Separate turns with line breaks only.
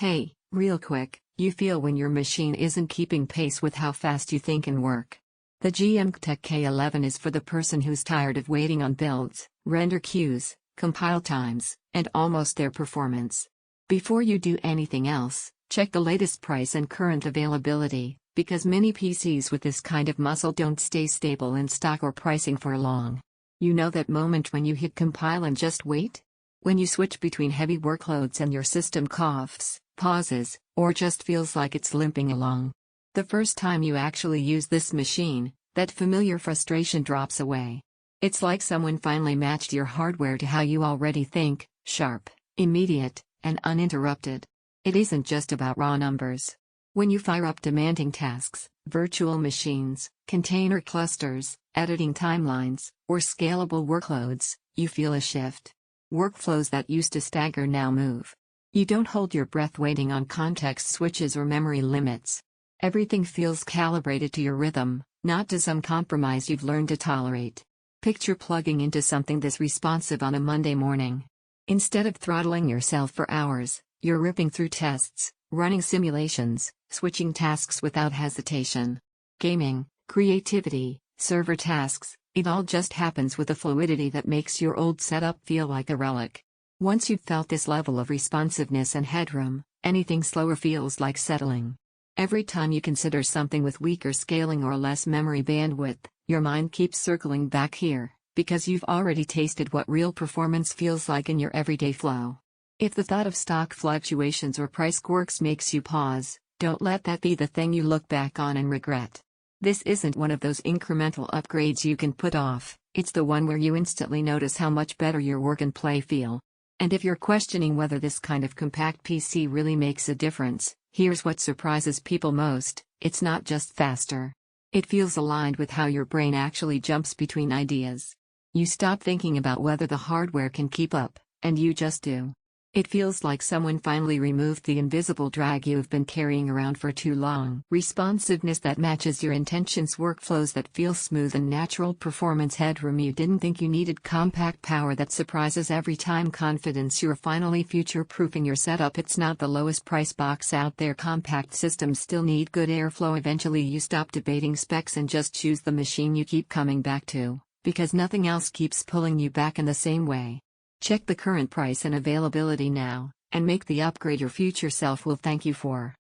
Hey, real quick, you feel when your machine isn't keeping pace with how fast you think and work. The GMKtec K11 is for the person who's tired of waiting on builds, render queues, compile times, and almost their performance. Before you do anything else, check the latest price and current availability, because many PCs with this kind of muscle don't stay stable in stock or pricing for long. You know that moment when you hit compile and just wait? When you switch between heavy workloads and your system coughs, pauses, or just feels like it's limping along. The first time you actually use this machine, that familiar frustration drops away. It's like someone finally matched your hardware to how you already think, sharp, immediate, and uninterrupted. It isn't just about raw numbers. When you fire up demanding tasks, virtual machines, container clusters, editing timelines, or scalable workloads, you feel a shift. Workflows that used to stagger now move. You don't hold your breath waiting on context switches or memory limits. Everything feels calibrated to your rhythm, not to some compromise you've learned to tolerate. Picture plugging into something this responsive on a Monday morning. Instead of throttling yourself for hours, you're ripping through tests, running simulations, switching tasks without hesitation. Gaming, creativity, server tasks, it all just happens with a fluidity that makes your old setup feel like a relic. Once you've felt this level of responsiveness and headroom, anything slower feels like settling. Every time you consider something with weaker scaling or less memory bandwidth, your mind keeps circling back here, because you've already tasted what real performance feels like in your everyday flow. If the thought of stock fluctuations or price quirks makes you pause, don't let that be the thing you look back on and regret. This isn't one of those incremental upgrades you can put off, it's the one where you instantly notice how much better your work and play feel. And if you're questioning whether this kind of compact PC really makes a difference, here's what surprises people most: it's not just faster. It feels aligned with how your brain actually jumps between ideas. You stop thinking about whether the hardware can keep up, and you just do. It feels like someone finally removed the invisible drag you've been carrying around for too long. Responsiveness that matches your intentions, workflows that feel smooth, and natural performance headroom you didn't think you needed. Compact power that surprises every time. Confidence you're finally future-proofing your setup. It's not the lowest price box out there. Compact systems still need good airflow. Eventually you stop debating specs and just choose the machine you keep coming back to, because nothing else keeps pulling you back in the same way. Check the current price and availability now, and make the upgrade your future self will thank you for.